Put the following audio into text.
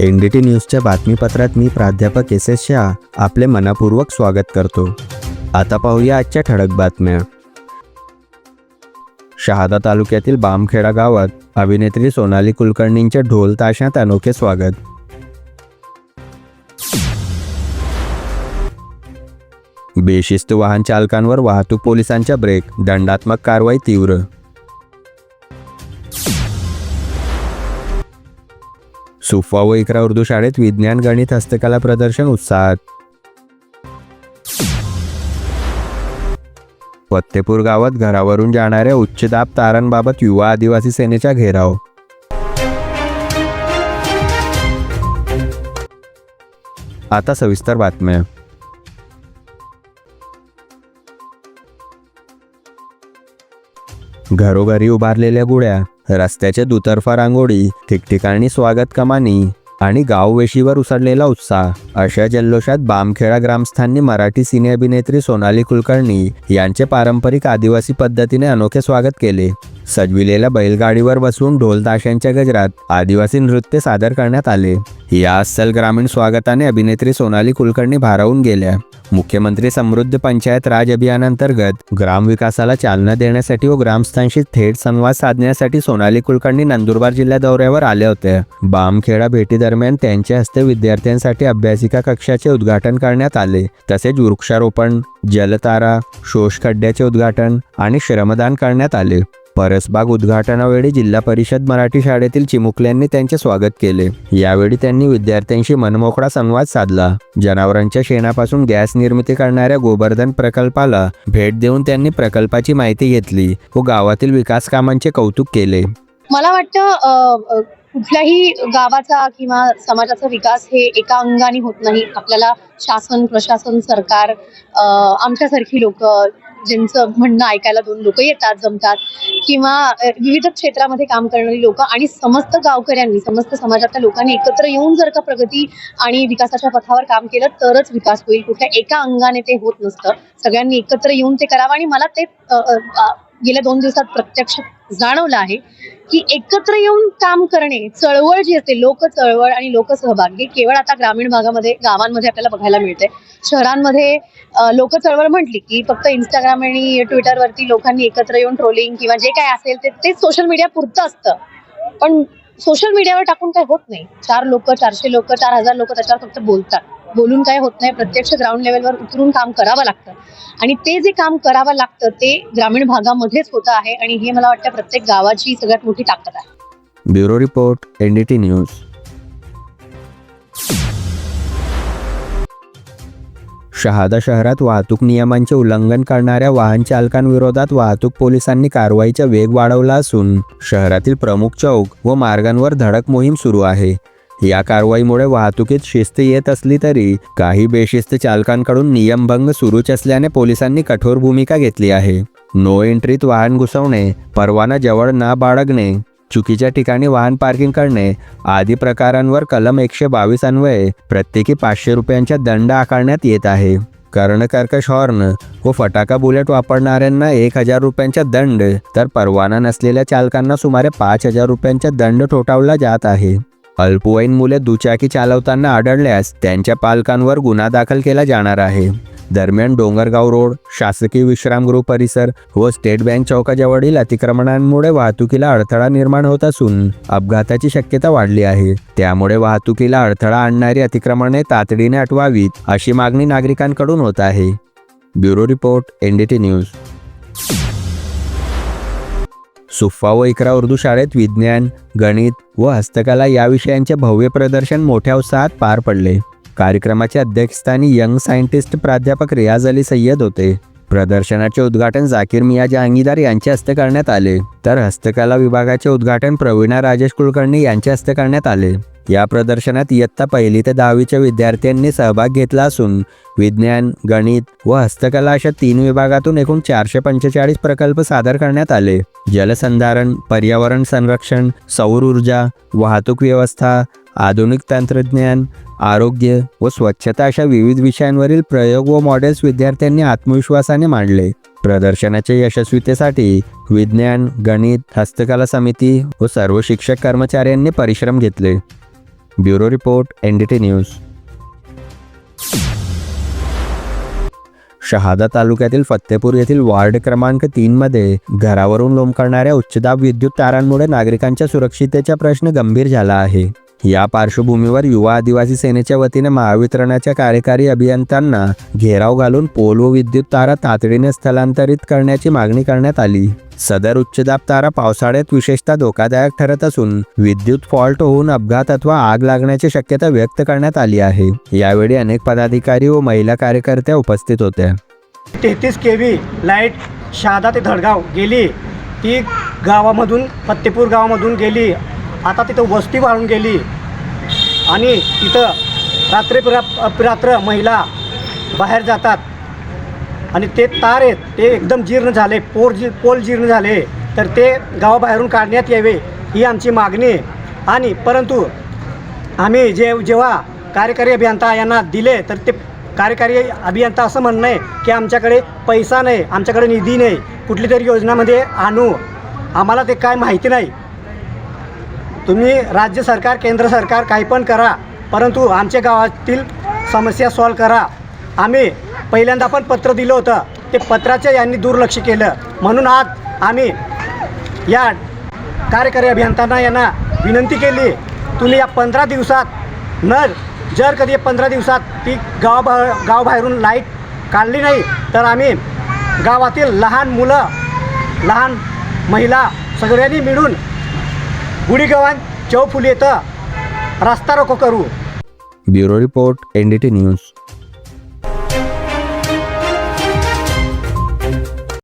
NDT न्यूजच्या बातमीपत्रात मी प्राध्यापक SS Shah आपले मनपूर्वक स्वागत करतो। आता पाहूया आजच्या ठळक बातम्या। शहादा तालुक्यातील बामखेडा गावात अभिनेत्री सोनाली कुलकर्णींचे ढोल ताशात अनोखे स्वागत। बेशिस्त वाहन चालकांवर वाहतूक पोलिसांच्या ब्रेक, दंडात्मक कारवाई तीव्र। सुफा व इकरा उर्दू शाळेत विज्ञान गणित हस्तकला प्रदर्शन उत्साहात। फत्तेपूर गावात घरावरून जाणाऱ्या उच्च दाब तारांबाबत युवा आदिवासी सेनेचा घेराव। आता सविस्तर बातम्या। घरोघरी उभारलेल्या गुड्या, रस्त्याच्या दुतर्फा रांगोळी, ठिकठिकाणी स्वागत कमानी आणि गाववेशीवर उसळलेला उत्साह अशा जल्लोषात बामखेडा ग्रामस्थांनी मराठी सिने अभिनेत्री सोनाली कुलकर्णी यांचे पारंपरिक आदिवासी पद्धतीने अनोखे स्वागत केले। सजविलेल्या बैलगाडीवर बसून ढोल ताशांच्या गजरात आदिवासी नृत्य सादर करण्यात आले। या अस्सल ग्रामीण स्वागताने अभिनेत्री सोनाली कुलकर्णी भारावून गेल्या। मुख्यमंत्री समृद्ध पंचायत राज अभियानांतर्गत ग्रामविकासाला चालना देण्यासाठी व ग्रामस्थांशी थेट संवाद साधण्यासाठी सोनाली कुलकर्णी नंदुरबार जिल्हा दौऱ्यावर आल्या होत्या। बामखेडा भेटीदरम्यान त्यांच्या हस्ते विद्यार्थ्यांसाठी अभ्यासिका कक्षाचे उद्घाटन करण्यात आले। तसेच वृक्षारोपण, जलतारा, शोषखड्ड्याचे उद्घाटन आणि श्रमदान करण्यात आले। परसबाग उद्घाटनावेळी जिल्हा परिषद मराठी शाळेतील चिमुकल्यांनी त्यांचे स्वागत केले। यावेळी त्यांनी विद्यार्थ्यांशी मनमोकळा संवाद साधला। जनावरांच्या शेणापासून गॅस निर्मिती करणाऱ्या गोवर्धन प्रकल्पाला भेट देऊन त्यांनी प्रकल्पाची माहिती घेतली व गावातील विकास कामांचे कौतुक केले। मला वाटतं कुठल्याही गावाचा किंवा समाजाचा विकास हे एका अंगाने होत नाही। आपल्याला शासन, प्रशासन, सरकार, आमच्यासारखी लोक ज्यांचं म्हणणं ऐकायला दोन लोक येतात, जमतात, किंवा विविध क्षेत्रामध्ये काम करणारी लोक आणि समस्त गावकऱ्यांनी, समस्त समाजातल्या लोकांनी एकत्र येऊन जर का प्रगती आणि विकासाच्या पथावर काम केलं तरच विकास होईल। कुठल्या एका अंगाने ते होत नसतं। सगळ्यांनी एकत्र येऊन ते करावं आणि मला ते गेल्या 2 दिवसात प्रत्यक्ष जाणवलं आहे की एकत्र येऊन काम करणे, चळवळ जी असते, लोक चळवळ आणि लोकसहभाग हे केवळ आता ग्रामीण भागामध्ये, गावांमध्ये आपल्याला बघायला मिळते। शहरांमध्ये लोक चळवळ म्हटली की फक्त इंस्टाग्राम आणि ट्विटरवरती लोकांनी एकत्र येऊन ट्रोलिंग किंवा जे काय असेल ते सोशल मीडिया पुरतं असतं। पण सोशल मीडियावर टाकून काय होत नाही। 4 लोक, 400 लोक, 4000 लोक त्याच्यावर फक्त बोलतात, बोलून काय होत नाही। प्रत्यक्ष ग्राउंड लेवलवर उतरून काम करावं लागतं आणि ते जे काम करावं लागतं ते ग्रामीण भागामध्येच होतं आहे आणि हे मला वाटतं प्रत्येक गावाची सगळ्यात मोठी ताकद आहे। Bureau report, NDT news. Shahada शहरात वाहतूक नियमांचे उल्लंघन करणाऱ्या वाहन चालकांविरोधात वाहतूक पोलिसांनी कारवाईचा वेग वाढवला असून शहरातील प्रमुख चौक व मार्गांवर धडक मोहीम सुरू आहे। या कारवाईमुळे वाहतुकीत शिस्त येत असली तरी काही बेशिस्त चालकांकडून नियमभंग सुरूच असल्याने पोलिसांनी कठोर भूमिका घेतली आहे। नो एंट्रीत वाहन घुसवणे, परवाना जवळ न बाळगणे, चुकीच्या ठिकाणी वाहन पार्किंग करणे आदी प्रकारांवर कलम 122 अन्वये प्रत्येकी 500 रुपयांचा दंड आकारण्यात येत आहे। कर्णकर्कश हॉर्न व फटाका बुलेट वापरणाऱ्यांना 1000 रुपयांचा दंड तर परवाना नसलेल्या चालकांना सुमारे 5000 रुपयांचा दंड ठोठावला जात आहे। अल्पवयीन मुले दुचाकी चालवताना आढळल्यास त्यांच्या पालकांवर गुन्हा दाखल केला जाणार आहे। दरम्यान डोंगरगाव रोड, शासकीय विश्रामगृह परिसर व स्टेट बँक चौकाजवळील अतिक्रमणांमुळे वाहतुकीला अडथळा निर्माण होत असून अपघाताची शक्यता वाढली आहे। त्यामुळे वाहतुकीला अडथळा आणणारी अतिक्रमणे तातडीने हटवावीत अशी मागणी नागरिकांकडून होत आहे। Bureau report, NDT news. सुफा व इकरा उर्दू शाळेत विज्ञान, गणित व हस्तकला या विषयांचे भव्य प्रदर्शन मोठ्या उत्साहात पार पडले। कार्यक्रमाच्या अध्यक्षस्थानी यंग सायंटिस्ट प्राध्यापक रियाज अली सय्यद होते। प्रदर्शनाचे उद्घाटन जाकीर मिया जहांगीरदार यांच्या हस्ते करण्यात आले, तर हस्तकला विभागाचे उद्घाटन प्रवीणा राजेश कुलकर्णी यांच्या हस्ते करण्यात आले। या प्रदर्शनात इयत्ता 1ली ते 10वीच्या विद्यार्थ्यांनी सहभाग घेतला असून विज्ञान, गणित व हस्तकला अशा 3 विभागातून एकूण 445 प्रकल्प सादर करण्यात आले। जलसंधारण, पर्यावरण संरक्षण, सौर ऊर्जा, वाहतूक व्यवस्था, आधुनिक तंत्रज्ञान, आरोग्य व स्वच्छता अशा विविध विषयांवरील प्रयोग व मॉडेल्स विद्यार्थ्यांनी आत्मविश्वासाने मांडले। प्रदर्शनाच्या यशस्वीतेसाठी विज्ञान, गणित, हस्तकला समिती व सर्व शिक्षक कर्मचाऱ्यांनी परिश्रम घेतले। Bureau report NDT news. Shahada तालुक्यातील फत्तेपूर येथील वार्ड क्रमांक 3 मध्ये घरावरून लोंबकळणाऱ्या उच्चदाब विद्युत तारांमुळे नागरिकांच्या सुरक्षिततेचा प्रश्न गंभीर झाला आहे. या पार्श्वभूमीवर युवा आदिवासी सेनेच्या वतीने महावितरणाच्या कार्यकारी अभियंत्यांना घेराव घालून पोल व विद्युत तारा तातडीने स्थलांतरित करण्याची मागणी करण्यात आली. सदर उच्चदाब तारा पावसाळ्यात विशेषतः धोकादायक ठरत असून विद्युत फॉल्ट होऊन अपघात अथवा आग लागण्याची शक्यता व्यक्त करण्यात आली आहे. यावेळी अनेक पदाधिकारी व महिला कार्यकर्त्या उपस्थित होत्या. 33 kV लाईट शहादा ते धडगाव गेली, ती गावामधून फत्तेपूर गावामधून गेली. आता तिथं वस्ती वाढून गेली आणि तिथं रात्र महिला बाहेर जातात आणि ते तार आहेत ते एकदम जीर्ण झाले, पोल जीर्ण झाले, तर ते गावाबाहेरून काढण्यात यावे ही आमची मागणी आहे. आणि परंतु आम्ही जेव्हा कार्यकारी अभियंता यांना दिले तर ते कार्यकारी अभियंता असं म्हणणं आहे की आमच्याकडे पैसा नाही, आमच्याकडे निधी नाही, कुठली तरी योजनामध्ये आणू, आम्हाला ते काय माहिती नाही. तुम्ही राज्य सरकार केंद्र सरकार काही पण करा, परंतु आमच्या गावातील समस्या सॉल्व करा. आम्ही पहिल्यांदा पण पत्र दिलं होतं, ते पत्राच्या यांनी दुर्लक्ष केलं. म्हणून आज आम्ही या कार्यकारी अभियंत्यांना यांना विनंती केली, तुम्ही या 15 दिवसात जर कधी 15 दिवसात ती गावाबाहेरून लाईट काढली नाही तर आम्ही गावातील लहान मुलं लहान महिला सगळ्यांनी मिळून गुढीगव्हाण चौफुली येथे रस्ता रोको करू. Bureau report NDT news.